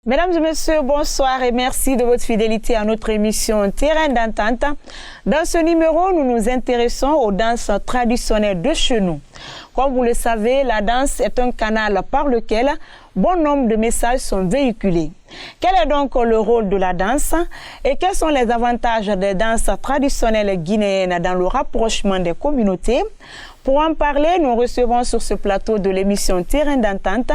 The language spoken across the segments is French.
Mesdames et messieurs, bonsoir et merci de votre fidélité à notre émission Terrain d'entente. Dans ce numéro, nous nous intéressons aux danses traditionnelles de chez nous. Comme vous le savez, la danse est un canal par lequel bon nombre de messages sont véhiculés. Quel est donc le rôle de la danse et quels sont les avantages des danses traditionnelles guinéennes dans le rapprochement des communautés? Pour en parler, nous recevons sur ce plateau de l'émission Terrain d'entente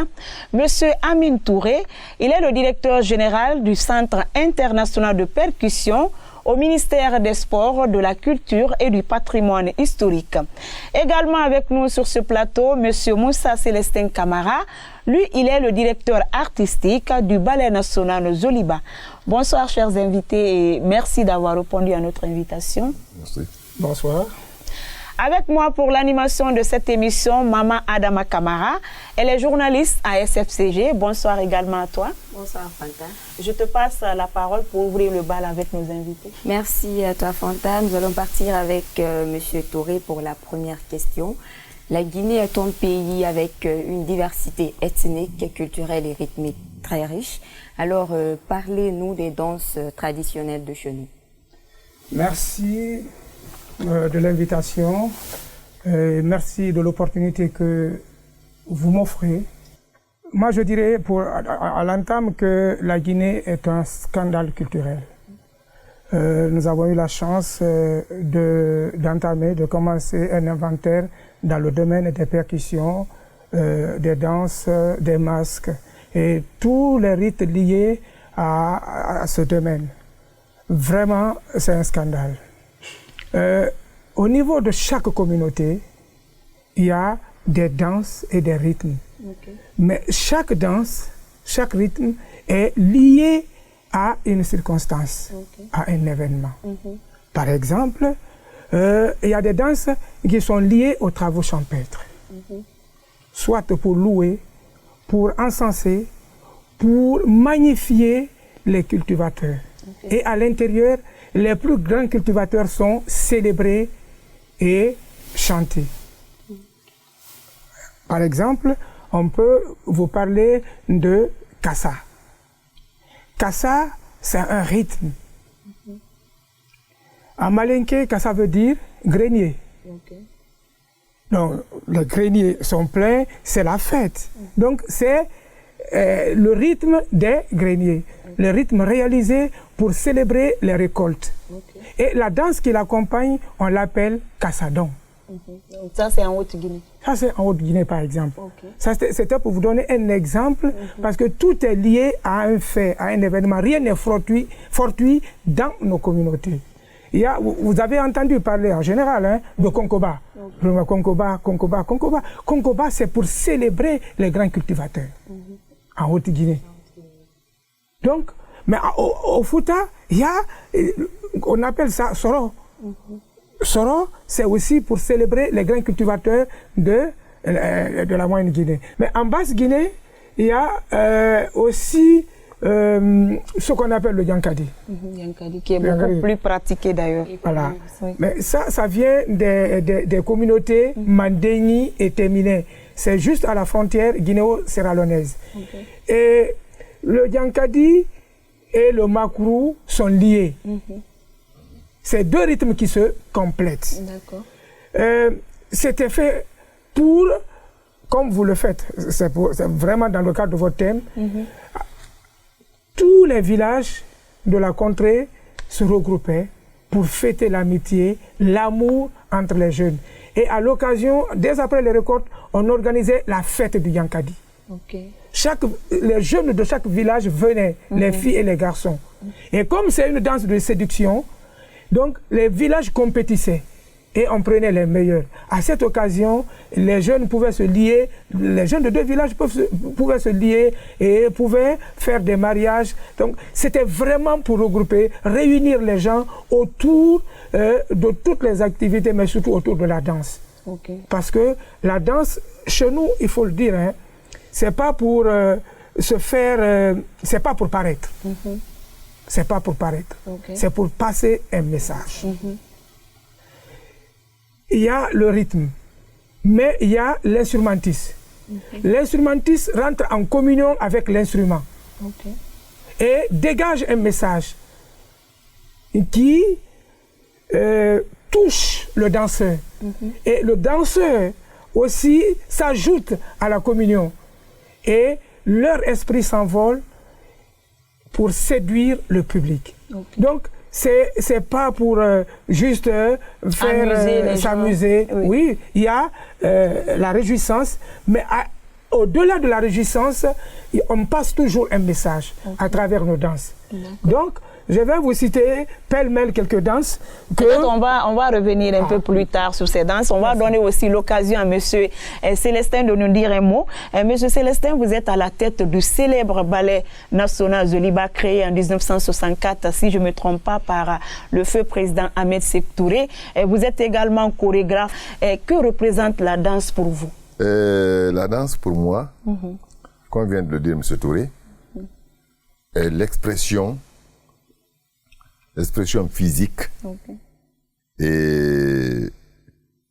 M. Amine Touré. Il est le directeur général du Centre international de percussion au ministère des Sports, de la Culture et du Patrimoine historique. Également avec nous sur ce plateau, M. Moussa Célestin Camara. Lui, il est le directeur artistique du Ballet national Zoliba. Bonsoir, chers invités, et merci d'avoir répondu à notre invitation. Merci. Bonsoir. Avec moi pour l'animation de cette émission, Maman Adama Camara. Elle est journaliste à SFCG. Bonsoir également à toi. Bonsoir Fanta. Je te passe la parole pour ouvrir le bal avec nos invités. Merci à toi Fanta. Nous allons partir avec M. Touré pour la première question. La Guinée est un pays avec une diversité ethnique, culturelle et rythmique très riche. Alors, parlez-nous des danses traditionnelles de chez nous. Merci de l'invitation. Merci de l'opportunité que vous m'offrez. Moi, je dirais à l'entame que la Guinée est un scandale culturel. Nous avons eu la chance de commencer un inventaire dans le domaine des percussions, des danses, des masques et tous les rites liés à ce domaine. Vraiment, c'est un scandale. Au niveau de chaque communauté, il y a des danses et des rythmes. Okay. Mais chaque danse, chaque rythme est lié à une circonstance, okay, à un événement. Par exemple, il y a des danses qui sont liées aux travaux champêtres. Soit pour louer, pour encenser, pour magnifier les cultivateurs. Okay. Et à l'intérieur, les plus grands cultivateurs sont célébrés et chantés. Par exemple, on peut vous parler de Kassa. Kassa, c'est un rythme. En malinké, Kassa veut dire grenier. Okay. Donc, les greniers sont pleins, c'est la fête. Donc, c'est le rythme des greniers, le rythme réalisé pour célébrer les récoltes. Okay. Et la danse qui l'accompagne, on l'appelle Kassadon. Donc ça, c'est en Haute-Guinée. Ça, c'est en Haute-Guinée, par exemple. Okay. Ça, c'était pour vous donner un exemple, parce que tout est lié à un fait, à un événement. Rien n'est fortuit dans nos communautés. Vous avez entendu parler en général de Konkoba. Okay. Konkoba, c'est pour célébrer les grands cultivateurs en Haute-Guinée. Donc, mais au Fouta, on appelle ça Soro. Soro, c'est aussi pour célébrer les grands cultivateurs de la Moyenne Guinée. Mais en Basse-Guinée, il y a aussi ce qu'on appelle le Yankadi. Yankadi, qui est beaucoup plus pratiqué d'ailleurs. Voilà. Oui. Mais ça vient des communautés Mandéni et Téminé. C'est juste à la frontière guinéo-sierra-léonaise. Okay. Et le Yankadi et le Makourou sont liés. C'est deux rythmes qui se complètent. D'accord. C'était fait pour, comme vous le faites, c'est vraiment dans le cadre de votre thème, tous les villages de la contrée se regroupaient pour fêter l'amitié, l'amour entre les jeunes. Et à l'occasion, dès après les récoltes, on organisait la fête du Yankadi. Okay. Les jeunes de chaque village venaient, les filles et les garçons. Et comme c'est une danse de séduction, donc les villages compétissaient et on prenait les meilleurs. À cette occasion, les jeunes pouvaient se lier, les jeunes de deux villages pouvaient se lier et pouvaient faire des mariages. Donc c'était vraiment pour regrouper, réunir les gens autour de toutes les activités, mais surtout autour de la danse. Okay. Parce que la danse, chez nous, il faut le dire, c'est pas pour se faire, c'est pas pour paraître. C'est pas pour paraître. C'est pour passer un message. Il y a le rythme, mais il y a l'instrumentiste. L'instrumentiste rentre en communion avec l'instrument et dégage un message qui touche le danseur. Et le danseur aussi s'ajoute à la communion. Et leur esprit s'envole pour séduire le public. Donc, c'est pas pour juste faire s'amuser. Oui, il y a la réjouissance, mais au-delà de la réjouissance, on passe toujours un message à travers nos danses. Donc, je vais vous citer pêle-mêle quelques danses. Peut-être on va revenir un peu plus tard sur ces danses. On va donner aussi l'occasion à monsieur Célestin de nous dire un mot. Monsieur Célestin, vous êtes à la tête du célèbre ballet national Zoliba créé en 1964, si je ne me trompe pas, par le feu président Ahmed Sékou Touré. Vous êtes également chorégraphe. Que représente la danse pour vous? La danse pour moi, comme vient de le dire M. Touré, est l'expression physique et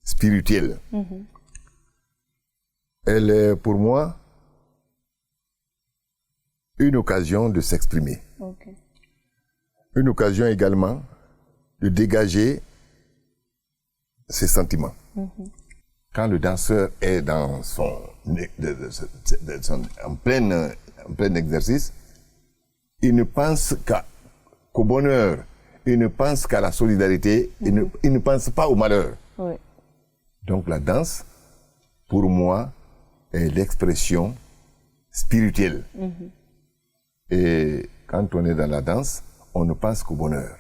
spirituelle. Elle est pour moi une occasion de s'exprimer. Une occasion également de dégager ses sentiments. Quand le danseur est dans en plein exercice, il ne pense qu'au bonheur, il ne pense qu'à la solidarité, il ne pense pas au malheur. Donc la danse, pour moi, est l'expression spirituelle. Et quand on est dans la danse, on ne pense qu'au bonheur.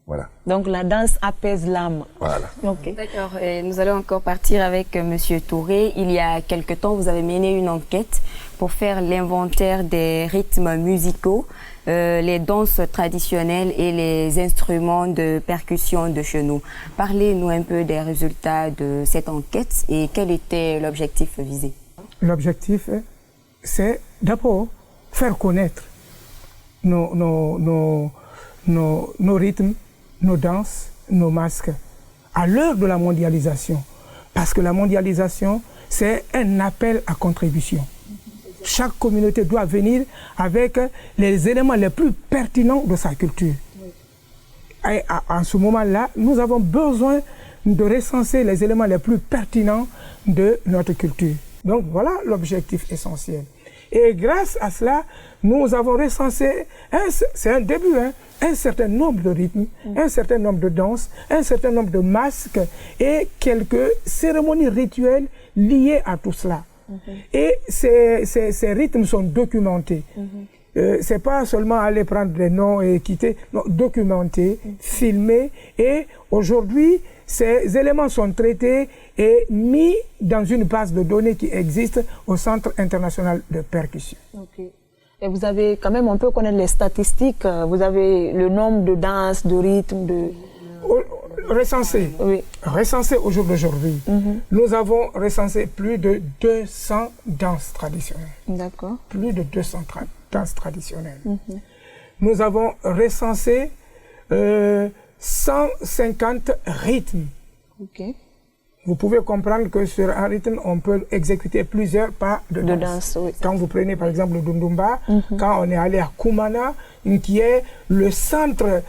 Voilà. Donc la danse apaise l'âme. Voilà. D'accord. Nous allons encore partir avec Monsieur Touré. Il y a quelque temps, vous avez mené une enquête pour faire l'inventaire des rythmes musicaux, les danses traditionnelles et les instruments de percussion de chez nous. Parlez-nous un peu des résultats de cette enquête et quel était l'objectif visé? L'objectif, c'est d'abord faire connaître nos rythmes, nos danses, nos masques, à l'heure de la mondialisation. Parce que la mondialisation, c'est un appel à contribution. Chaque communauté doit venir avec les éléments les plus pertinents de sa culture. Et en ce moment-là, nous avons besoin de recenser les éléments les plus pertinents de notre culture. Donc voilà l'objectif essentiel. Et grâce à cela, nous avons recensé, c'est un début, un certain nombre de rythmes, un certain nombre de danses, un certain nombre de masques et quelques cérémonies rituelles liées à tout cela. Et ces rythmes sont documentés. C'est pas seulement aller prendre des noms et quitter, non, documentés, filmés. Et aujourd'hui, ces éléments sont traités et mis dans une base de données qui existe au Centre international de percussion. Et vous avez quand même, on peut connaître les statistiques, vous avez le nombre de danses, de rythmes, de... Recensé. Oui. Recensé au jour d'aujourd'hui. Nous avons recensé plus de 200 danses traditionnelles. D'accord. Plus de 200 danses traditionnelles. Nous avons recensé 150 rythmes. Vous pouvez comprendre que sur un rythme, on peut exécuter plusieurs pas de danse. Quand vous prenez par exemple le Dundumba, quand on est allé à Koumana, qui est le centre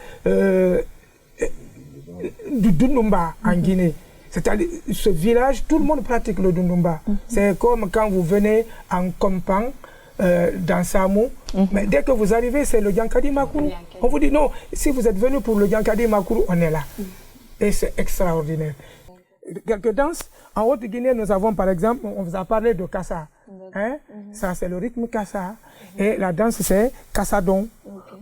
du Dundumba en Guinée. C'est-à-dire, ce village, tout le monde pratique le Dundumba. C'est comme quand vous venez en Kompang, dans Samou, mais dès que vous arrivez, c'est le Yankadi Makuru. On vous dit non, si vous êtes venu pour le Yankadi Makuru, on est là. Et c'est extraordinaire. Quelques danses. En Haute-Guinée, nous avons par exemple, on vous a parlé de Kassa. Ça, c'est le rythme Kassa. Et la danse, c'est Kassadon.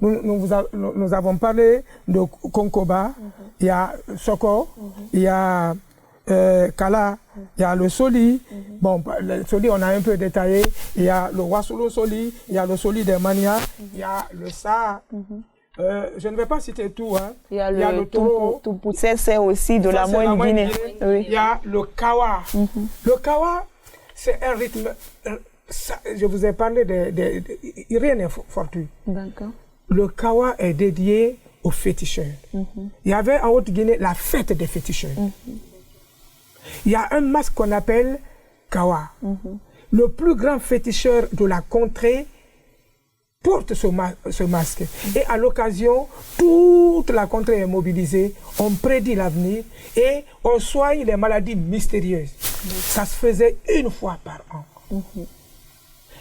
Nous avons parlé de Konkoba. Il y a Soko. Il y a Kala. Il y a le Soli. Bon, le Soli, on a un peu détaillé. Il y a le Wasulu Soli. Il y a le Soli des Mania. Il y a le Sa. Je ne vais pas citer tout. Il y a le Toro. C'est aussi de la moyenne Guinée. Il y a le Kawa. Le Kawa, c'est un rythme je vous ai parlé rien n'est fortuit. D'accord. Le kawa est dédié aux féticheurs. Il y avait en Haute-Guinée la fête des féticheurs. Il y a un masque qu'on appelle kawa. Le plus grand féticheur de la contrée porte ce masque. Et à l'occasion, toute la contrée est mobilisée, on prédit l'avenir et on soigne les maladies mystérieuses. Ça se faisait une fois par an.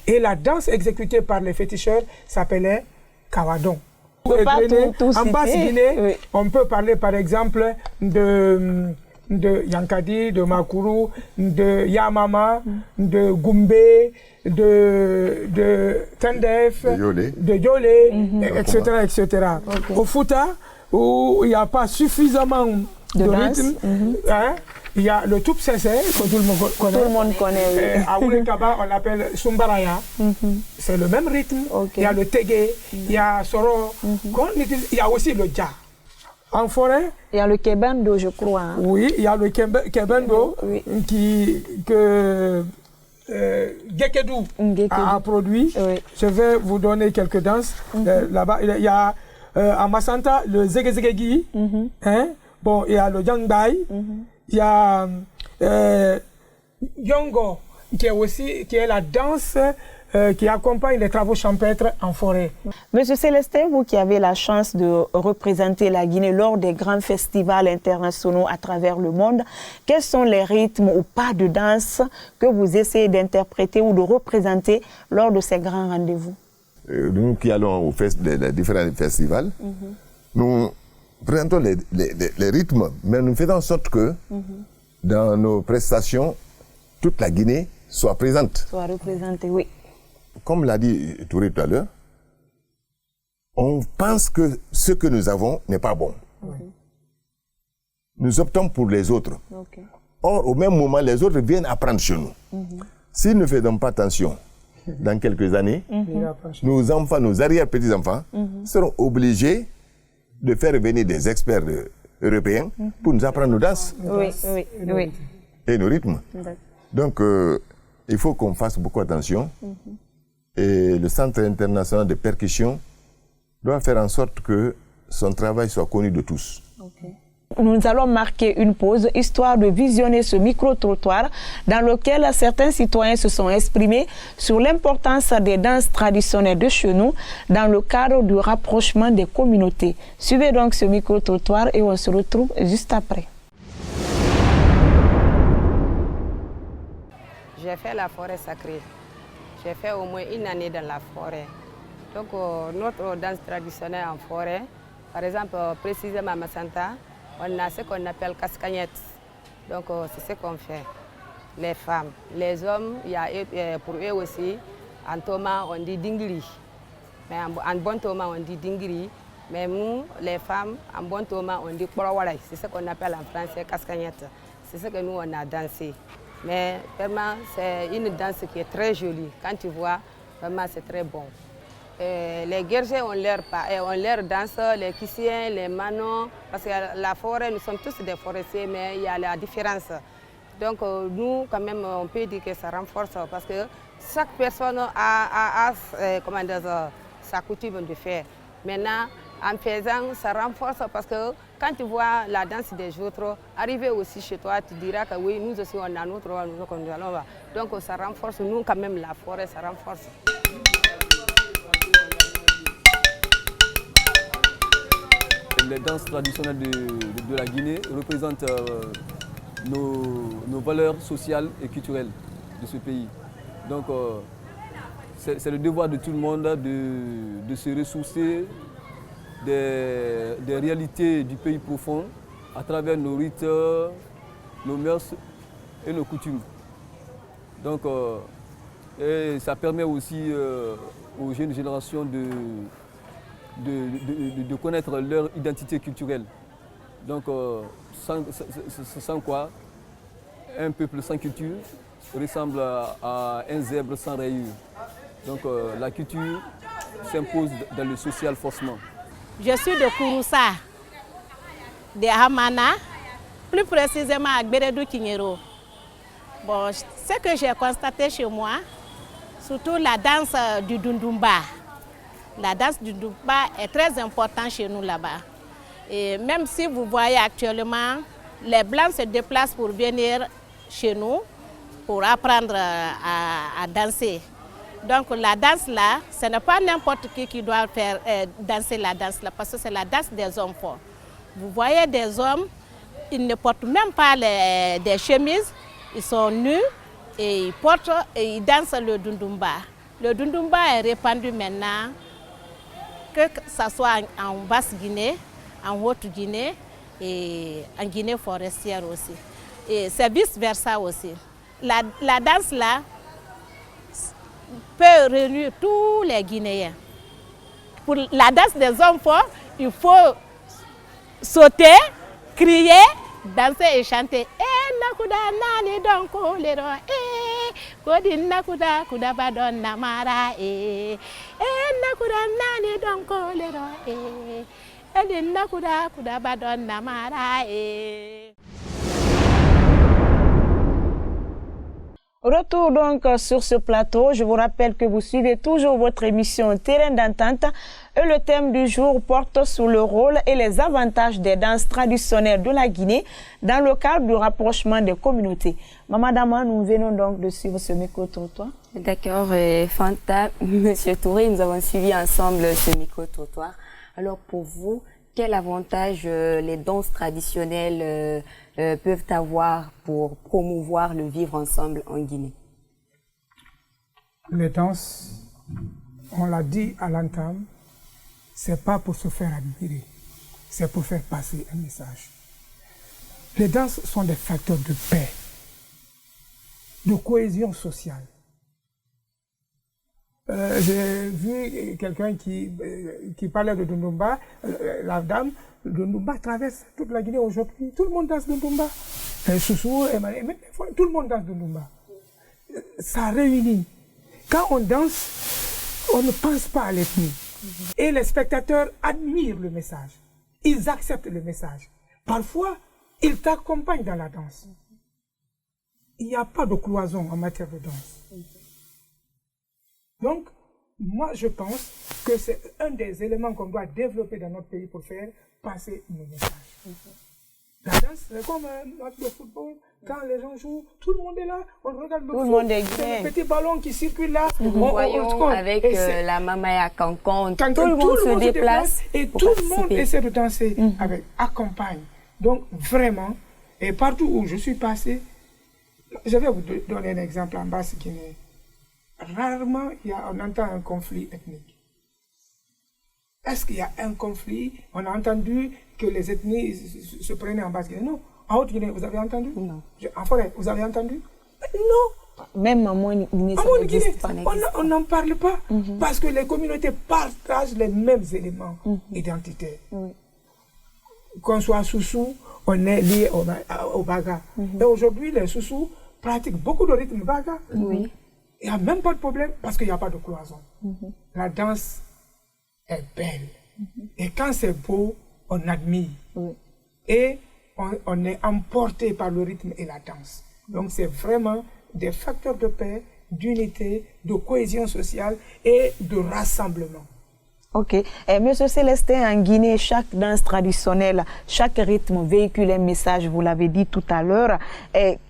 Et la danse exécutée par les féticheurs s'appelait kawadon. En Basse-Guinée, on peut parler par exemple de Yankadi, de Makuru, de Yamama, de Goumbé, de Tendef, de Yolé, etc. etc. Okay. Au Fouta, où il n'y a pas suffisamment de rythme, il y a le Toup Sensei, que tout le monde connaît. Tout le monde connaît, oui. À Oulikaba, on l'appelle Sumbaraya. C'est le même rythme. Okay. Il y a le Tégué, il y a Soro, il y a aussi le Dja. En forêt, il y a le kebendo, je crois. Hein. Oui, il y a le kebendo que Gekedou a produit. Oui. Je vais vous donner quelques danses. Là-bas, il y a à Massanta le Zegezegegi. Bon, il y a le Jangbai. Il y a Yongo, qui est la danse qui accompagne les travaux champêtres en forêt. Monsieur Célestin, vous qui avez la chance de représenter la Guinée lors des grands festivals internationaux à travers le monde, quels sont les rythmes ou pas de danse que vous essayez d'interpréter ou de représenter lors de ces grands rendez-vous? Nous qui allons aux différents festivals, nous présentons les rythmes, mais nous faisons en sorte que dans nos prestations, toute la Guinée soit présente. Soit représentée, oui. Comme l'a dit Touré tout à l'heure, on pense que ce que nous avons n'est pas bon. Nous optons pour les autres. Or, au même moment, les autres viennent apprendre chez nous. Si nous ne faisons pas attention, dans quelques années, nos enfants, nos arrière-petits-enfants seront obligés de faire venir des experts européens pour nous apprendre nos danses et nos rythmes. Donc, il faut qu'on fasse beaucoup attention. Et le Centre international de percussion doit faire en sorte que son travail soit connu de tous. Nous allons marquer une pause, histoire de visionner ce micro-trottoir dans lequel certains citoyens se sont exprimés sur l'importance des danses traditionnelles de chez nous dans le cadre du rapprochement des communautés. Suivez donc ce micro-trottoir et on se retrouve juste après. J'ai fait la forêt sacrée. J'ai fait au moins une année dans la forêt. Donc notre danse traditionnelle en forêt, par exemple précisément à Massanta, on a ce qu'on appelle cascagnette. Donc c'est ce qu'on fait. Les femmes, les hommes, il y a pour eux aussi, en Toma on dit dingri. Mais en bon Toma on dit dingri. Mais nous, les femmes, en bon Toma on dit korawalai. C'est ce qu'on appelle en français cascagnette. C'est ce que nous on a dansé. Mais vraiment, c'est une danse qui est très jolie. Quand tu vois, vraiment, c'est très bon. Les guerriers ont leur danse, les Kissiens, les Manons, parce que la forêt, nous sommes tous des forestiers, mais il y a la différence. Donc nous, quand même, on peut dire que ça renforce, parce que chaque personne a sa coutume de faire. Maintenant, en faisant, ça renforce parce que quand tu vois la danse des autres, arriver aussi chez toi, tu diras que oui, nous aussi on a notre rôle, nous allons voir. Donc ça renforce, nous quand même la forêt, ça renforce. Les danses traditionnelles de la Guinée représentent nos valeurs sociales et culturelles de ce pays. Donc c'est le devoir de tout le monde de se ressourcer des réalités du pays profond à travers nos rites, nos mœurs et nos coutumes. Donc, et ça permet aussi aux jeunes générations de connaître leur identité culturelle. Donc, sans quoi, un peuple sans culture ressemble à un zèbre sans rayures. Donc, la culture s'impose dans le social forcément. Je suis de Kouroussa, de Hamana, plus précisément à Béredou Kinyero. Bon, ce que j'ai constaté chez moi, surtout la danse du Dundumba. La danse du Dundumba est très importante chez nous là-bas. Et même si vous voyez actuellement, les Blancs se déplacent pour venir chez nous, pour apprendre à danser. Donc la danse là, ce n'est pas n'importe qui doit faire danser la danse là, parce que c'est la danse des hommes forts. Vous voyez des hommes, ils ne portent même pas des chemises, ils sont nus et ils dansent le Dundumba. Le Dundumba est répandu maintenant, que ce soit en Basse-Guinée, en Haute-Guinée et en Guinée forestière aussi. Et c'est vice-versa aussi. La danse là peut réunir tous les Guinéens. Pour la danse des hommes forts, il faut sauter, crier, danser et chanter. Nakuda nani don kolero kodin nakuda kuda badon namara nakuda nani don kolero edin nakuda kuda badon namara Retour donc sur ce plateau. Je vous rappelle que vous suivez toujours votre émission Terrain d'entente et le thème du jour porte sur le rôle et les avantages des danses traditionnelles de la Guinée dans le cadre du rapprochement des communautés. Maman Dama, nous venons donc de suivre ce micro-trottoir. D'accord, Fanta, Monsieur Touré, nous avons suivi ensemble ce micro-trottoir. Alors pour vous, quel avantage les danses traditionnelles peuvent avoir pour promouvoir le vivre ensemble en Guinée? Les danses, on l'a dit à l'entame, c'est pas pour se faire admirer, c'est pour faire passer un message. Les danses sont des facteurs de paix, de cohésion sociale. J'ai vu quelqu'un qui parlait de Dundumba, la dame, le Dundumba traverse toute la Guinée aujourd'hui. Tout le monde danse Dundumba. Soussou, tout le monde danse Dundumba. Ça réunit. Quand on danse, on ne pense pas à l'ethnie. Et les spectateurs admirent le message. Ils acceptent le message. Parfois, ils t'accompagnent dans la danse. Il n'y a pas de cloison en matière de danse. Donc, moi, je pense que c'est un des éléments qu'on doit développer dans notre pays pour faire passer nos messages. La danse, c'est comme un match de football. Quand les gens jouent, tout le monde est là. On regarde le petit ballon qui circule là. Nous voyons avec la Mamaya Cancan, tout le monde se déplace. Et tout le monde essaie de danser avec, accompagne. Donc, vraiment, et partout où je suis passé, je vais vous donner un exemple en Basse-Guinée. Rarement, on entend un conflit ethnique. Est-ce qu'il y a un conflit? On a entendu que les ethnies se prenaient en Basse-Guinée. Non. En Haute-Guinée, vous avez entendu? Non. En forêt, vous avez entendu? Non. Même en Guinée, on n'en parle pas. Parce que les communautés partagent les mêmes éléments identitaires. Qu'on soit Soussou, on est lié au Baga. Et aujourd'hui, les Soussous pratiquent beaucoup de rythme Baga. Oui. Il n'y a même pas de problème parce qu'il n'y a pas de cloison. La danse est belle. Et quand c'est beau, on admire. Et on est emporté par le rythme et la danse. Donc c'est vraiment des facteurs de paix, d'unité, de cohésion sociale et de rassemblement. Ok. Monsieur Célestin, en Guinée, chaque danse traditionnelle, chaque rythme véhicule un message, vous l'avez dit tout à l'heure.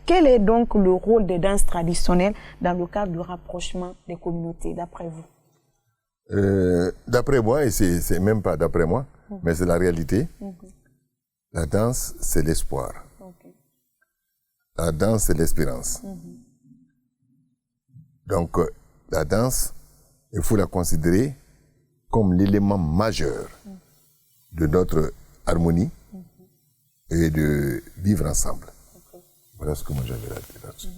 Quel est donc le rôle des danses traditionnelles dans le cadre du rapprochement des communautés, d'après vous? D'après moi, et c'est même pas d'après moi, mais c'est la réalité, la danse, c'est l'espoir. La danse, c'est l'espérance. Donc, la danse, il faut la considérer comme l'élément majeur de notre harmonie et de vivre ensemble. Voilà ce que moi j'avais à dire là-dessus.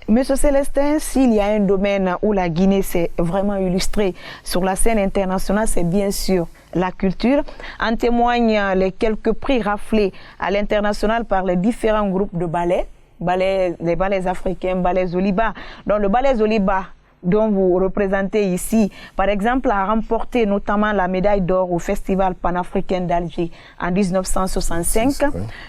Monsieur Célestin, s'il y a un domaine où la Guinée s'est vraiment illustrée sur la scène internationale, c'est bien sûr la culture. En témoignent les quelques prix raflés à l'international par les différents groupes de ballets, les ballets africains, ballets Zoliba. Donc le ballet Zoliba dont vous représentez ici, par exemple, a remporté notamment la médaille d'or au Festival panafricain d'Alger en 1965,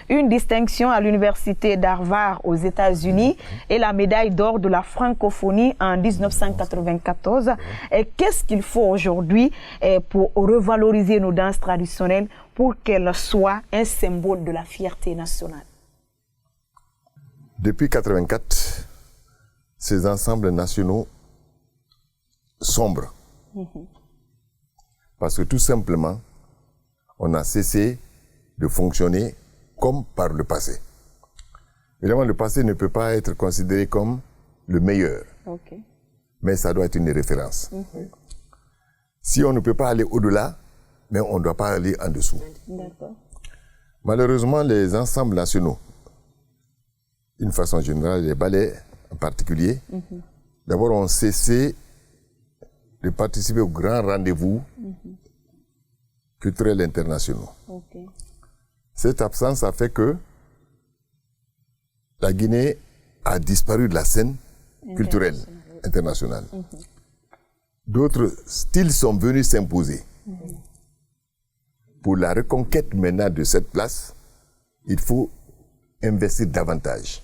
une distinction à l'Université d'Harvard aux États-Unis et la médaille d'or de la francophonie en 1994. Et qu'est-ce qu'il faut aujourd'hui pour revaloriser nos danses traditionnelles pour qu'elles soient un symbole de la fierté nationale? Depuis 1984, ces ensembles nationaux sombre. Parce que tout simplement, on a cessé de fonctionner comme par le passé. Évidemment, le passé ne peut pas être considéré comme le meilleur, mais ça doit être une référence. Si on ne peut pas aller au-delà, mais on ne doit pas aller en dessous. Malheureusement, les ensembles nationaux, d'une façon générale, les ballets en particulier, d'abord ont cessé de participer aux grands rendez-vous culturels internationaux. Cette absence a fait que la Guinée a disparu de la scène culturelle internationale. D'autres styles sont venus s'imposer. Pour la reconquête maintenant de cette place, il faut investir davantage.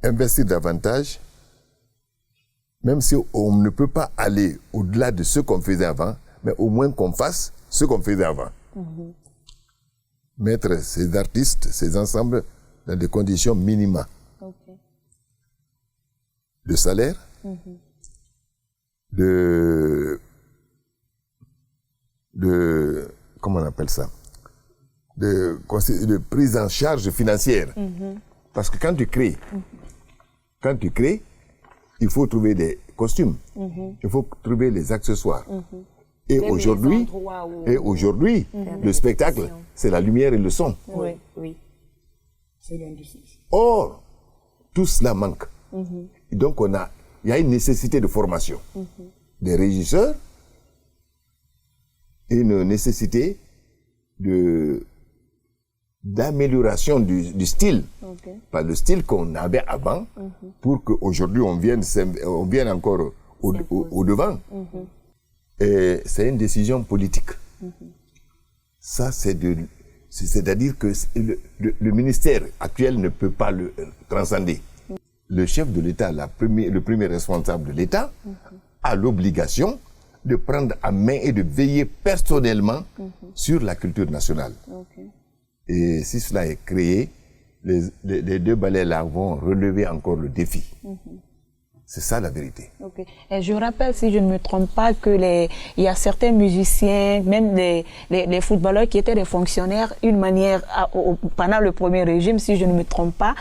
Investir davantage, même si on ne peut pas aller au-delà de ce qu'on faisait avant, mais au moins qu'on fasse ce qu'on faisait avant. Mettre ces artistes, ces ensembles, dans des conditions minimales. De salaire, de comment on appelle ça, de prise en charge financière. Parce que quand tu crées, il faut trouver des costumes, il faut trouver les accessoires. Et aujourd'hui, le spectacle, c'est la lumière et le son. Or, tout cela manque. Donc, il y a une nécessité de formation des régisseurs et une nécessité d'amélioration du style, pas le style qu'on avait avant, pour qu'aujourd'hui on vienne encore au devant. Et c'est une décision politique. Ça, c'est-à-dire que le ministère actuel ne peut pas le transcender. Le chef de l'État, le premier responsable de l'État, a l'obligation de prendre à main et de veiller personnellement sur la culture nationale. Et si cela est créé, les deux ballets-là vont relever encore le défi. C'est ça la vérité. Et je rappelle, si je ne me trompe pas, il y a certains musiciens, même les footballeurs qui étaient des fonctionnaires, pendant le premier régime, si je ne me trompe pas,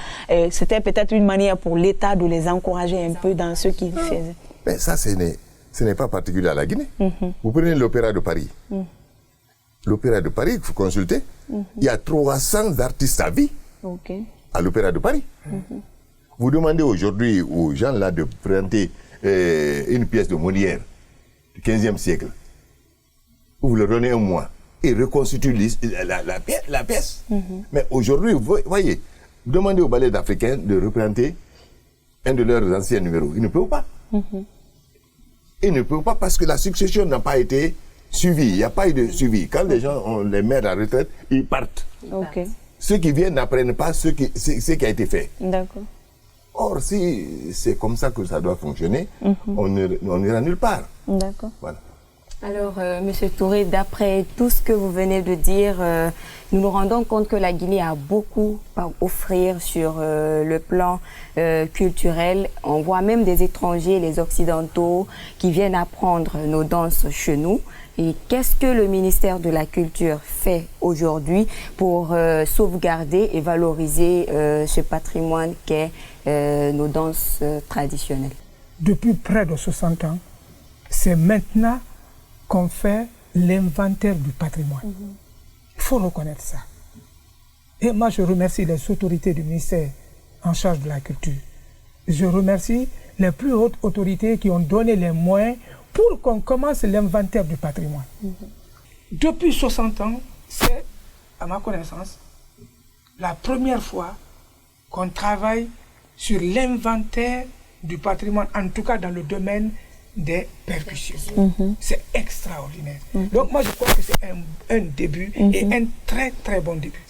c'était peut-être une manière pour l'État de les encourager un peu dans ce qu'ils faisaient. Mais ça, ce n'est pas particulier à la Guinée. Vous prenez l'Opéra de Paris. L'Opéra de Paris, il faut consulter, il y a 300 artistes à vie à l'Opéra de Paris. Vous demandez aujourd'hui aux gens là de présenter une pièce de Molière du 15e siècle. Vous leur donnez un mois. Ils reconstituent la pièce. Mais aujourd'hui, vous voyez, demandez aux ballets africains de représenter un de leurs anciens numéros. Ils ne peuvent pas. Ils ne peuvent pas parce que la succession n'a pas été suivie. Il n'y a pas eu de suivi. Quand les gens les mettent à la retraite, ils partent. Ceux qui viennent n'apprennent pas ce qui a été fait. D'accord. Or, si c'est comme ça que ça doit fonctionner, on n'ira nulle part. D'accord. Voilà. Alors, Monsieur Touré, d'après tout ce que vous venez de dire, nous nous rendons compte que la Guinée a beaucoup à offrir sur le plan culturel. On voit même des étrangers, les Occidentaux, qui viennent apprendre nos danses chez nous. Et qu'est-ce que le ministère de la Culture fait aujourd'hui pour sauvegarder et valoriser ce patrimoine qu'est nos danses traditionnelles? Depuis près de 60 ans, c'est maintenant qu'on fait l'inventaire du patrimoine. Il faut reconnaître ça. Et moi, je remercie les autorités du ministère en charge de la culture. Je remercie les plus hautes autorités qui ont donné les moyens pour qu'on commence l'inventaire du patrimoine. Depuis 60 ans, c'est, à ma connaissance, la première fois qu'on travaille sur l'inventaire du patrimoine, en tout cas dans le domaine des percussions. C'est extraordinaire. Donc moi je crois que c'est un début et un très très bon début.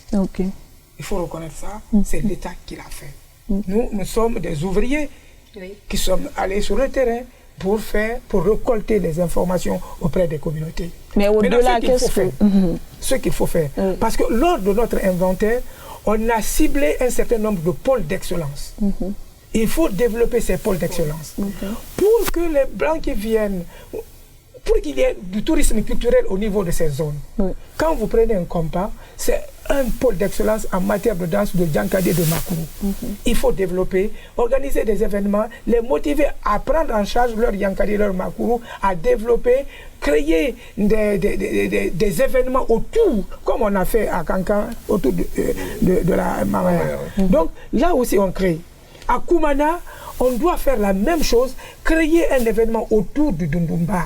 Il faut reconnaître ça, c'est l'État qui l'a fait. Nous sommes des ouvriers qui sommes allés sur le terrain pour récolter les informations auprès des communautés. Mais au-delà, ce qu'il faut faire, parce que lors de notre inventaire, on a ciblé un certain nombre de pôles d'excellence. Il faut développer ces pôles d'excellence pour que les Blancs qui viennent, pour qu'il y ait du tourisme culturel au niveau de ces zones. Quand vous prenez un compas, c'est un pôle d'excellence en matière de danse de Djankadé de Makuru. Il faut développer, organiser des événements, les motiver à prendre en charge leur Djankadé, leur Makuru, à développer, créer des événements autour, comme on a fait à Kankan, autour de la Mamaya. Donc là aussi on crée. À Koumana, on doit faire la même chose, créer un événement autour du Dundumba.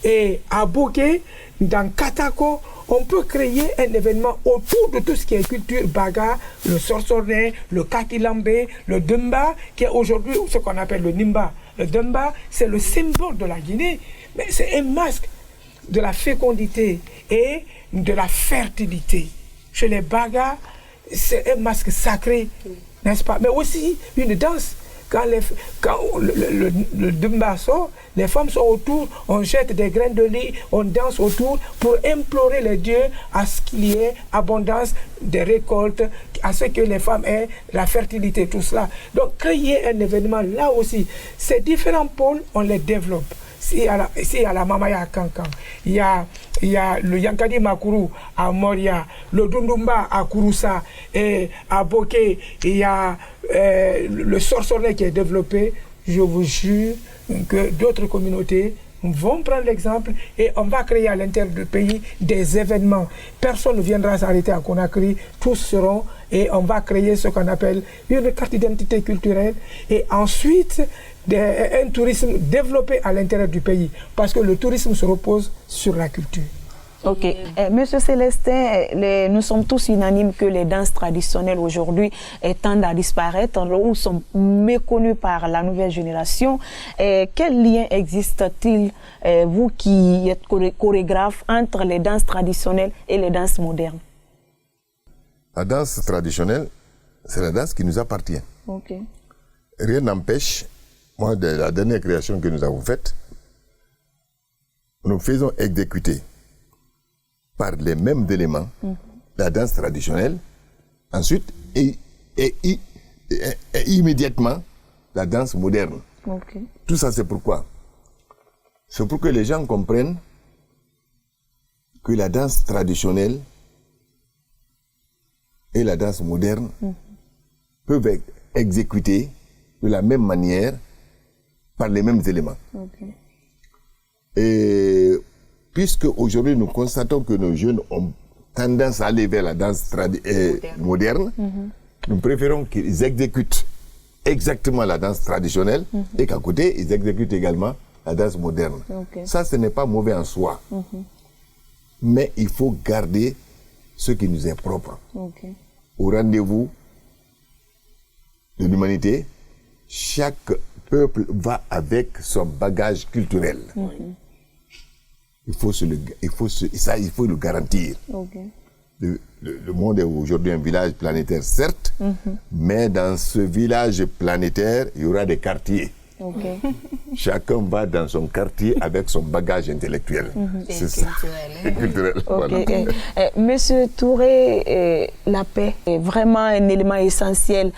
Et à Boké, dans Katako, on peut créer un événement autour de tout ce qui est culture Baga, le Sorsorné, le Kakilambé, le Dumba, qui est aujourd'hui ce qu'on appelle le Nimba. Le Dumba, c'est le symbole de la Guinée, mais c'est un masque de la fécondité et de la fertilité. Chez les Baga, c'est un masque sacré, n'est-ce pas? Mais aussi une danse. Quand le Dumba sort, les femmes sont autour, on jette des graines de lit, on danse autour pour implorer les dieux à ce qu'il y ait abondance des récoltes, à ce que les femmes aient la fertilité, tout cela. Donc créer un événement là aussi, ces différents pôles, on les développe. Ici à la Mamaya à Kankan, il y a le Yankadi Makuru à Moria, le Dundumba à Kouroussa et à Boké, il y a le Sorsorné qui est développé. Je vous jure que d'autres communautés vont prendre l'exemple et on va créer à l'intérieur du pays des événements. Personne ne viendra s'arrêter à Conakry, tous seront, et on va créer ce qu'on appelle une carte d'identité culturelle et ensuite un tourisme développé à l'intérieur du pays, parce que le tourisme se repose sur la culture. Ok. Monsieur Célestin, nous sommes tous unanimes que les danses traditionnelles aujourd'hui tendent à disparaître ou sont méconnues par la nouvelle génération. Quel lien existe-t-il, vous qui êtes chorégraphe, entre les danses traditionnelles et les danses modernes? La danse traditionnelle, c'est la danse qui nous appartient. Rien n'empêche, moi, de la dernière création que nous avons faite, nous faisons exécuter par les mêmes éléments la danse traditionnelle, ensuite et immédiatement la danse moderne. Tout ça, c'est pourquoi? C'est pour que les gens comprennent que la danse traditionnelle et la danse moderne peuvent être exécutées de la même manière par les mêmes éléments. Et puisque aujourd'hui nous constatons que nos jeunes ont tendance à aller vers la danse moderne, nous préférons qu'ils exécutent exactement la danse traditionnelle et qu'à côté, ils exécutent également la danse moderne. Ça, ce n'est pas mauvais en soi. Mais il faut garder ce qui nous est propre. Au rendez-vous de l'humanité, chaque peuple va avec son bagage culturel. Il faut le garantir. Le monde est aujourd'hui un village planétaire, certes, mais dans ce village planétaire, il y aura des quartiers. Chacun va dans son quartier avec son bagage intellectuel. C'est ça. Culturel. Voilà. Monsieur Touré, la paix est vraiment un élément essentiel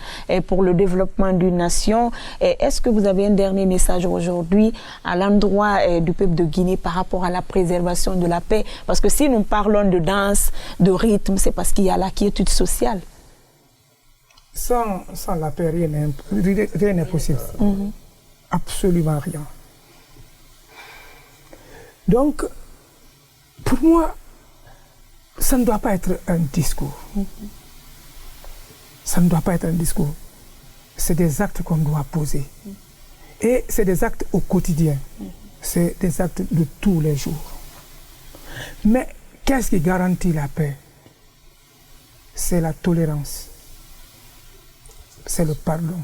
pour le développement d'une nation. Est-ce que vous avez un dernier message aujourd'hui à l'endroit du peuple de Guinée par rapport à la préservation de la paix? Parce que si nous parlons de danse, de rythme, c'est parce qu'il y a la quiétude sociale. Sans la paix, rien n'est possible. Absolument rien. Donc, pour moi, ça ne doit pas être un discours. Ça ne doit pas être un discours. C'est des actes qu'on doit poser. Et c'est des actes au quotidien. C'est des actes de tous les jours. Mais qu'est-ce qui garantit la paix? C'est la tolérance. C'est le pardon.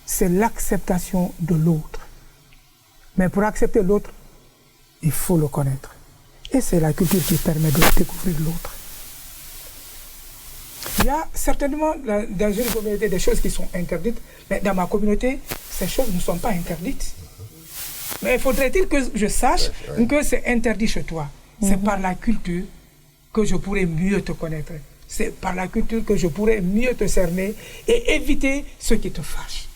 c'est l'acceptation de l'autre. Mais pour accepter l'autre, il faut le connaître. Et c'est la culture qui permet de découvrir l'autre. Il y a certainement dans une communauté des choses qui sont interdites, mais dans ma communauté, ces choses ne sont pas interdites. Mais faudrait-il que je sache que c'est interdit chez toi? C'est par la culture que je pourrais mieux te connaître. C'est par la culture que je pourrais mieux te cerner et éviter ce qui te fâche.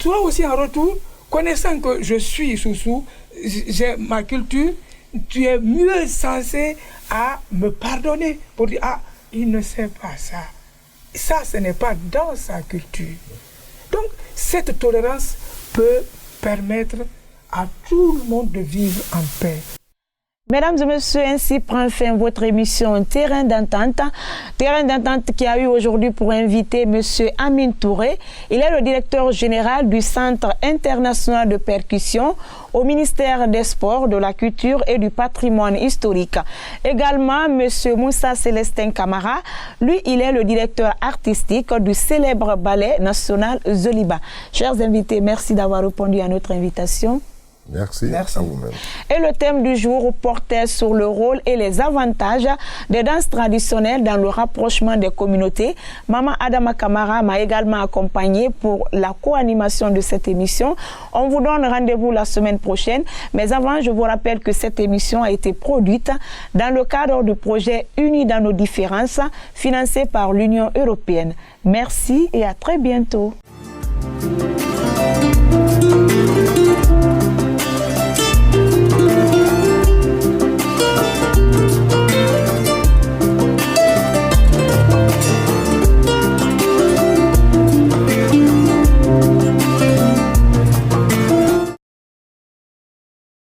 Toi aussi, en retour, connaissant que je suis Soussou, j'ai ma culture, tu es mieux censé à me pardonner pour dire, ah, il ne sait pas ça. Ça, ce n'est pas dans sa culture. Donc, cette tolérance peut permettre à tout le monde de vivre en paix. Mesdames et messieurs, ainsi prend fin votre émission Terrain d'entente. Terrain d'entente qui a eu aujourd'hui pour invité M. Amine Touré. Il est le directeur général du Centre international de percussion au ministère des Sports, de la Culture et du Patrimoine historique. Également, M. Moussa Célestin Camara. Lui, il est le directeur artistique du célèbre ballet national Zoliba. Chers invités, merci d'avoir répondu à notre invitation. Merci à vous-même. Et le thème du jour portait sur le rôle et les avantages des danses traditionnelles dans le rapprochement des communautés. Maman Adama Kamara m'a également accompagné pour la co-animation de cette émission. On vous donne rendez-vous la semaine prochaine. Mais avant, je vous rappelle que cette émission a été produite dans le cadre du projet Unis dans nos différences, financé par l'Union européenne. Merci et à très bientôt.